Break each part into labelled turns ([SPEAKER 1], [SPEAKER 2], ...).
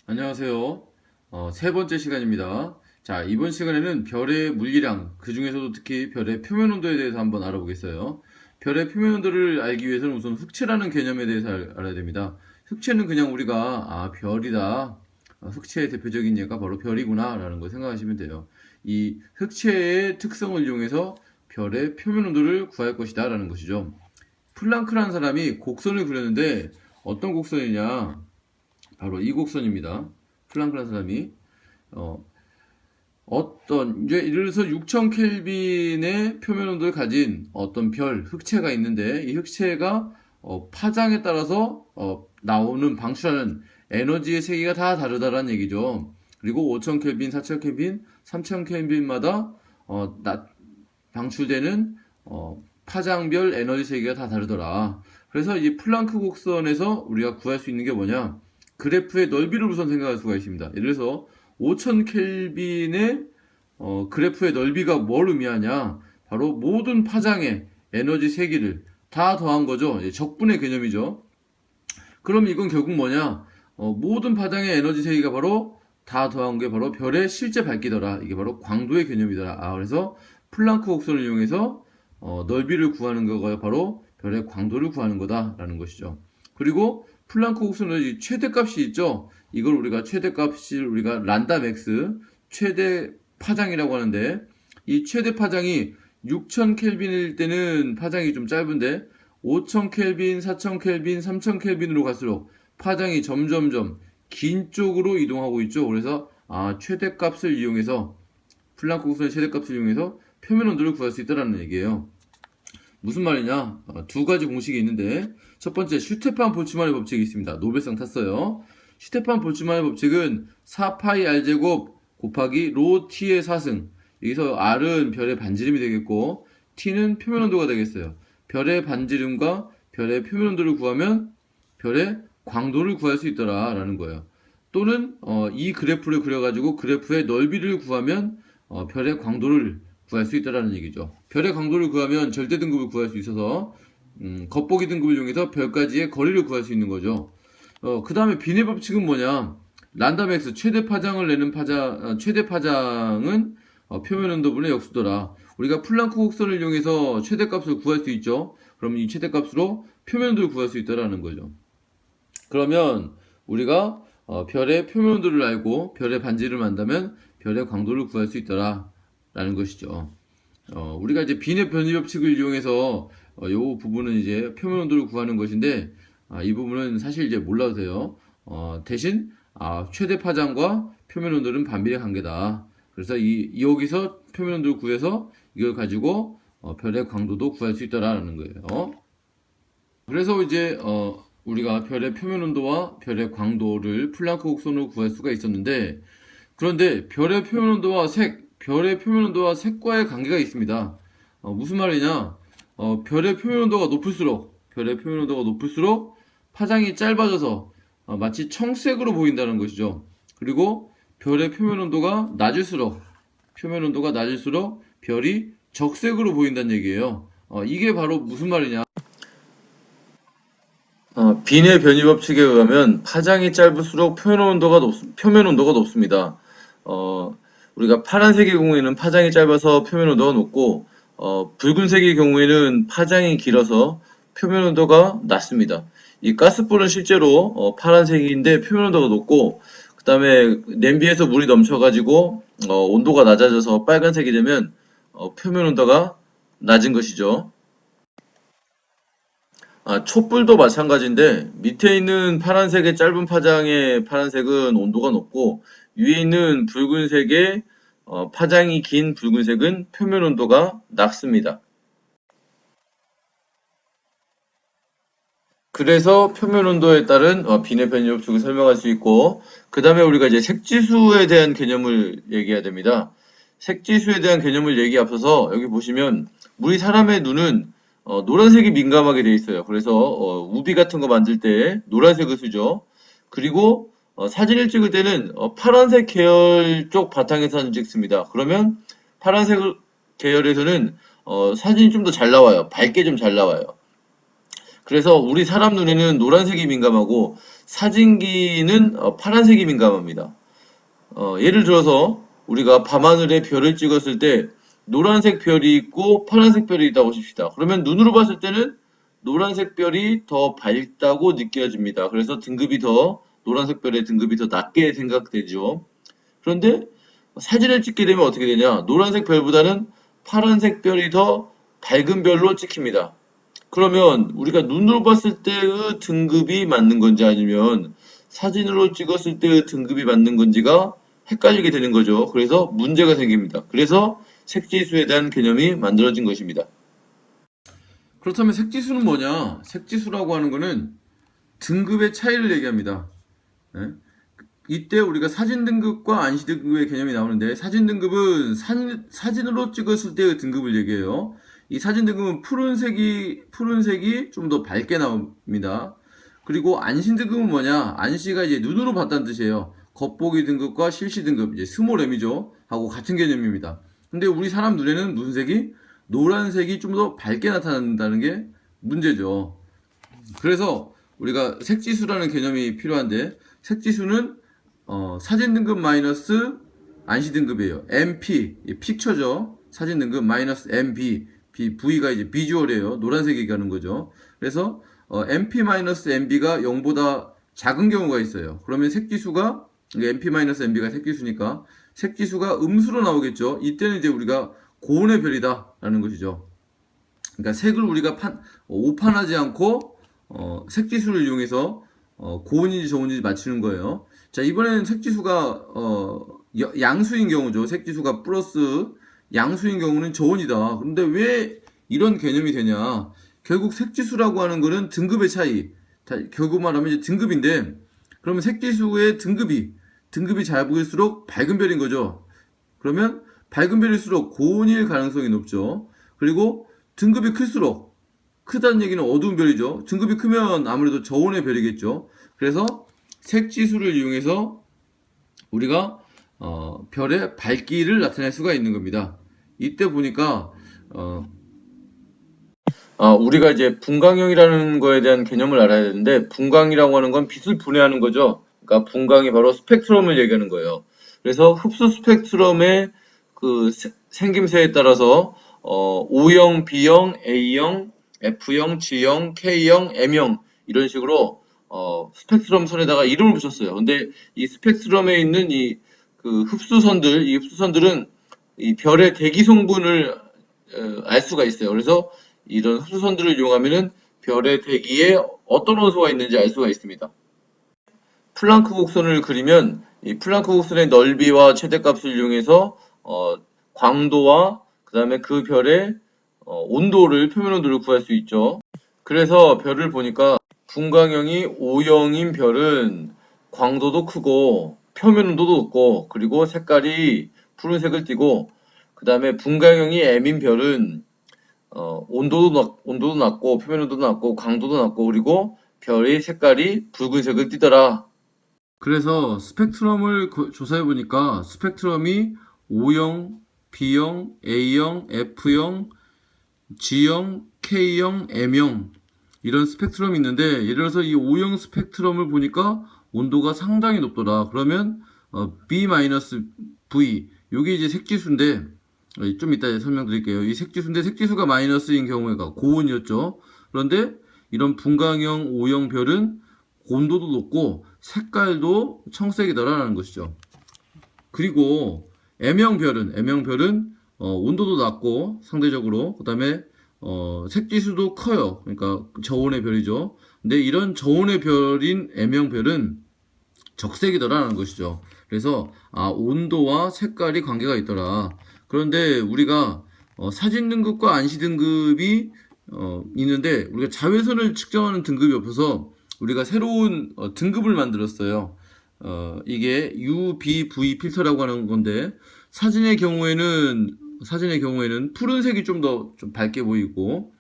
[SPEAKER 1] 안녕하세요. 세 번째 시간입니다. 자, 이번 시간에는 별의 물리량, 그 중에서도 특히 별의 표면 온도에 대해서 한번 알아보겠어요. 별의 표면 온도를 알기 위해서는 우선 흑체라는 개념에 대해서 알아야 됩니다. 흑체는 그냥 우리가, 별이다. 흑체의 대표적인 예가 바로 별이구나, 라는 거 생각하시면 돼요. 이 흑체의 특성을 이용해서 별의 표면 온도를 구할 것이다, 라는 것이죠. 플랑크라는 사람이 곡선을 그렸는데, 어떤 곡선이냐? 바로 이 곡선입니다. 플랑크라는 사람이 어, 이제 예를 들어서 6000 켈빈의 표면 온도를 가진 어떤 별 흑체가 있는데 이 흑체가 파장에 따라서 나오는 방출하는 에너지의 세기가 다 다르다라는 얘기죠. 그리고 5000 켈빈, 4000 켈빈, 3000 켈빈마다 방출되는 파장별 에너지 세기가 다 다르더라. 그래서 이 플랑크 곡선에서 우리가 구할 수 있는 게 뭐냐? 그래프의 넓이를 우선 생각할 수가 있습니다. 예를 들어서 5000 켈빈의 그래프의 넓이가 뭘 의미하냐? 바로 모든 파장의 에너지 세기를 다 더한 거죠. 적분의 개념이죠. 그럼 이건 결국 뭐냐? 모든 파장의 에너지 세기가 바로 다 더한 게 바로 별의 실제 밝기더라. 이게 바로 광도의 개념이더라. 그래서 플랑크 곡선을 이용해서 넓이를 구하는 거가 바로 별의 광도를 구하는 거다라는 것이죠. 그리고 플랑크 곡선의 최대값이 있죠. 이걸 우리가 최대값을 우리가 란다 맥스 최대 파장이라고 하는데 이 최대 파장이 6000 켈빈일 때는 파장이 좀 짧은데 5000 켈빈, 4000 켈빈, 3000 켈빈으로 갈수록 파장이 점점점 긴 쪽으로 이동하고 있죠. 그래서 최대값을 이용해서 플랑크 곡선의 최대값을 이용해서 표면 온도를 구할 수 있다는 얘기예요. 무슨 말이냐? 두 가지 공식이 있는데 첫 번째 슈테판 볼츠만의 법칙이 있습니다. 노벨상 탔어요. 슈테판 볼츠만의 법칙은 4파이 r제곱 곱하기 로 t의 4승. 여기서 r은 별의 반지름이 되겠고 t는 표면 온도가 되겠어요. 별의 반지름과 별의 표면 온도를 구하면 별의 광도를 구할 수 있더라라는 거예요. 또는 이 그래프를 그려가지고 그래프의 넓이를 구하면 별의 광도를 구할 수 있다라는 얘기죠. 별의 강도를 구하면 절대 등급을 구할 수 있어서 겉보기 등급을 이용해서 별까지의 거리를 구할 수 있는 거죠. 그 다음에 비례 법칙은 뭐냐? 란다맥스 최대 파장을 내는 최대 파장은 표면 온도분의 역수더라. 우리가 플랑크 곡선을 이용해서 최대값을 구할 수 있죠. 그럼 이 최대값으로 표면 온도를 구할 수 있다라는 거죠. 그러면 우리가 별의 표면 온도를 알고 별의 반지름을 안다면 별의 광도를 구할 수 있더라. 라는 것이죠. 우리가 이제 비례 변이 법칙을 이용해서 요 부분은 이제 표면 온도를 구하는 것인데 이 부분은 사실 이제 몰라도 돼요. 대신 최대 파장과 표면 온도는 반비례 관계다. 그래서 여기서 표면 온도를 구해서 이걸 가지고 별의 광도도 구할 수 있다라는 거예요. 그래서 이제 우리가 별의 표면 온도와 별의 광도를 플랑크 곡선으로 구할 수가 있었는데 그런데 별의 표면 온도와 색과의 관계가 있습니다. 무슨 말이냐? 별의 표면 온도가 높을수록 파장이 짧아져서 마치 청색으로 보인다는 것이죠. 그리고 별의 표면 온도가 낮을수록 별이 적색으로 보인다는 얘기예요. 이게 바로 무슨 말이냐? 빈의 변이 법칙에 의하면 파장이 짧을수록 표면 온도가 높습니다. 어, 우리가 파란색의 경우에는 파장이 짧아서 표면 온도가 높고, 붉은색의 경우에는 파장이 길어서 표면 온도가 낮습니다. 이 가스불은 실제로 파란색인데 표면 온도가 높고, 그 다음에 냄비에서 물이 넘쳐가지고 온도가 낮아져서 빨간색이 되면 표면 온도가 낮은 것이죠. 촛불도 마찬가지인데 밑에 있는 파란색의 짧은 파장의 파란색은 온도가 높고 위에 있는 붉은색의 파장이 긴 붉은색은 표면 온도가 낮습니다. 그래서 표면 온도에 따른 비례 변이 법칙을 설명할 수 있고 그 다음에 우리가 이제 색지수에 대한 개념을 얘기해야 됩니다. 색지수에 대한 개념을 얘기 앞서서 여기 보시면 우리 사람의 눈은 노란색이 민감하게 돼 있어요. 그래서 우비 같은 거 만들 때 노란색을 쓰죠. 그리고 사진을 찍을 때는 파란색 계열 쪽 바탕에서 사진 찍습니다. 그러면 파란색 계열에서는 사진이 좀 더 잘 나와요. 밝게 좀 잘 나와요. 그래서 우리 사람 눈에는 노란색이 민감하고
[SPEAKER 2] 사진기는 파란색이 민감합니다. 예를 들어서 우리가 밤하늘에 별을 찍었을 때 노란색 별이 있고 파란색 별이 있다고 칩시다. 그러면 눈으로 봤을 때는 노란색 별이 더 밝다고 느껴집니다. 그래서 노란색 별의 등급이 더 낮게 생각되죠. 그런데 사진을 찍게 되면 어떻게 되냐? 노란색 별보다는 파란색 별이 더 밝은 별로 찍힙니다. 그러면 우리가 눈으로 봤을 때의 등급이 맞는 건지 아니면 사진으로 찍었을 때의 등급이 맞는 건지가 헷갈리게 되는 거죠. 그래서 문제가 생깁니다. 그래서 색지수에 대한 개념이 만들어진 것입니다.
[SPEAKER 1] 그렇다면 색지수는 뭐냐? 색지수라고 하는 거는 등급의 차이를 얘기합니다. 예? 이때 우리가 사진 등급과 안시 등급의 개념이 나오는데, 사진 등급은 사진으로 찍었을 때의 등급을 얘기해요. 이 사진 등급은 푸른색이 좀 더 밝게 나옵니다. 그리고 안시 등급은 뭐냐? 안시가 이제 눈으로 봤다는 뜻이에요. 겉보기 등급과 실시 등급, 이제 스몰 M이죠. 하고 같은 개념입니다. 근데 우리 사람 눈에는 무슨 색이? 노란색이 좀 더 밝게 나타난다는 게 문제죠. 그래서 우리가 색지수라는 개념이 필요한데, 색지수는 사진 등급 마이너스 안시 등급이에요. MP, 픽처죠. 사진 등급 마이너스 MB, V가 이제 비주얼이에요. 노란색이 가는 거죠. 그래서 MP 마이너스 MB가 0보다 작은 경우가 있어요. 그러면 색지수가 MP 마이너스 MB가 색지수니까 색지수가 음수로 나오겠죠. 이때는 이제 우리가 고온의 별이다라는 것이죠. 그러니까 색을 우리가 오판하지 않고 색지수를 이용해서 고온인지 저온인지 맞추는 거예요. 자, 이번에는 색지수가 양수인 경우죠. 색지수가 플러스 양수인 경우는 저온이다. 그런데 왜 이런 개념이 되냐? 결국 색지수라고 하는 거는 등급의 차이. 결국 말하면 이제 등급인데, 그러면 색지수의 등급이 잘 보일수록 밝은 별인 거죠. 그러면 밝은 별일수록 고온일 가능성이 높죠. 그리고 등급이 클수록, 크다는 얘기는 어두운 별이죠. 등급이 크면 아무래도 저온의 별이겠죠. 그래서 색지수를 이용해서 우리가 별의 밝기를 나타낼 수가 있는 겁니다. 이때 보니까
[SPEAKER 2] 우리가 이제 분광형이라는 거에 대한 개념을 알아야 되는데, 분광이라고 하는 건 빛을 분해하는 거죠. 그러니까 분광이 바로 스펙트럼을 얘기하는 거예요. 그래서 흡수 스펙트럼의 그 생김새에 따라서 O형, B형, A형, F형, G형, K형, M형 이런 식으로 스펙트럼 선에다가 이름을 붙였어요. 근데 이 스펙트럼에 있는 이 흡수선들은 이 별의 대기 성분을 알 수가 있어요. 그래서 이런 흡수선들을 이용하면은 별의 대기에 어떤 원소가 있는지 알 수가 있습니다. 플랑크 곡선을 그리면 이 플랑크 곡선의 넓이와 최대값을 이용해서 광도와 그 다음에 그 별의 표면 온도를 구할 수 있죠. 그래서 별을 보니까 분광형이 O형인 별은 광도도 크고 표면 온도도 높고 그리고 색깔이 푸른색을 띠고, 그 다음에 분광형이 M인 별은 온도도 낮고 표면 온도도 낮고 강도도 낮고 그리고 별의 색깔이 붉은색을 띠더라.
[SPEAKER 1] 그래서 스펙트럼을 조사해 보니까 스펙트럼이 O형, B형, A형, F형, G형, K형, M형 이런 스펙트럼이 있는데, 예를 들어서 이 O형 스펙트럼을 보니까 온도가 상당히 높더라. 그러면 B-V 요게 이제 색지수인데, 좀 이따 설명드릴게요. 이 색지수인데 색지수가 마이너스인 경우가 고온이었죠. 그런데 이런 분광형 O형 별은 온도도 높고 색깔도 청색이더라라는 것이죠. 그리고 M형 별은 온도도 낮고 상대적으로, 그 다음에 색지수도 커요. 그러니까 저온의 별이죠. 근데 이런 저온의 별인 M형 별은 적색이더라라는 것이죠. 그래서 온도와 색깔이 관계가 있더라. 그런데 우리가 사진 등급과 안시 등급이 있는데, 우리가 자외선을 측정하는 등급이 없어서 우리가 새로운 등급을 만들었어요. 이게 UVV 필터라고 하는 건데, 사진의 경우에는 푸른색이 좀 더 밝게 보이고,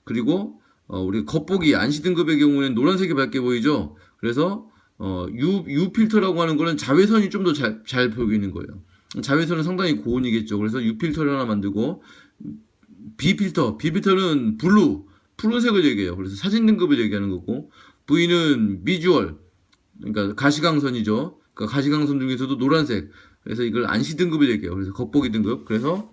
[SPEAKER 1] 그리고 우리 겉보기 안시 등급의 경우에는 노란색이 밝게 보이죠. 그래서 U 필터라고 하는 거는 자외선이 좀 더 잘 보이는 거예요. 자외선은 상당히 고온이겠죠. 그래서 U 필터를 하나 만들고, B 필터는 푸른색을 얘기해요. 그래서 사진 등급을 얘기하는 거고, V는 비주얼, 그러니까 가시광선이죠. 그러니까 가시광선 중에서도 노란색. 그래서 이걸 안시 등급을 얘기해요. 그래서 겉보기 등급. 그래서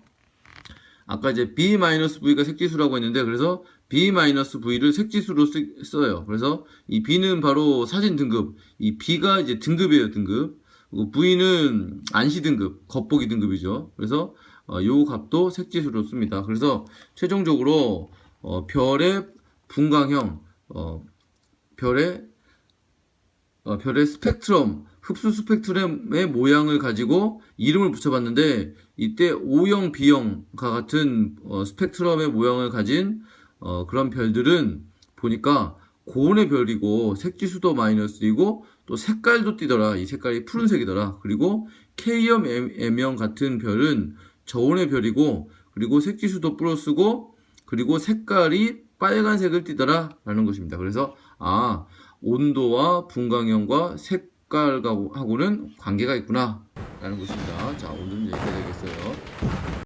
[SPEAKER 1] 아까 이제 B-V가 색지수라고 했는데, 그래서 B-V를 색지수로 써요. 그래서 이 B는 바로 사진 등급, 이 B가 이제 등급이에요, 등급. 그리고 V는 안시 등급, 겉보기 등급이죠. 그래서 요 값도 색지수로 씁니다. 그래서 최종적으로 별의 분광형, 별의 별의 스펙트럼, 흡수 스펙트럼의 모양을 가지고 이름을 붙여봤는데, 이때 O형, B형과 같은 스펙트럼의 모양을 가진 그런 별들은 보니까 고온의 별이고 색지수도 마이너스이고 또 색깔도 띠더라. 이 색깔이 푸른색이더라. 그리고 K형, M형 같은 별은 저온의 별이고, 그리고 색지수도 플러스고, 그리고 색깔이 빨간색을 띠더라 라는 것입니다. 그래서 온도와 분광형과 색깔하고는 관계가 있구나 라는 것입니다. 자, 오늘은 여기까지 하겠습니다.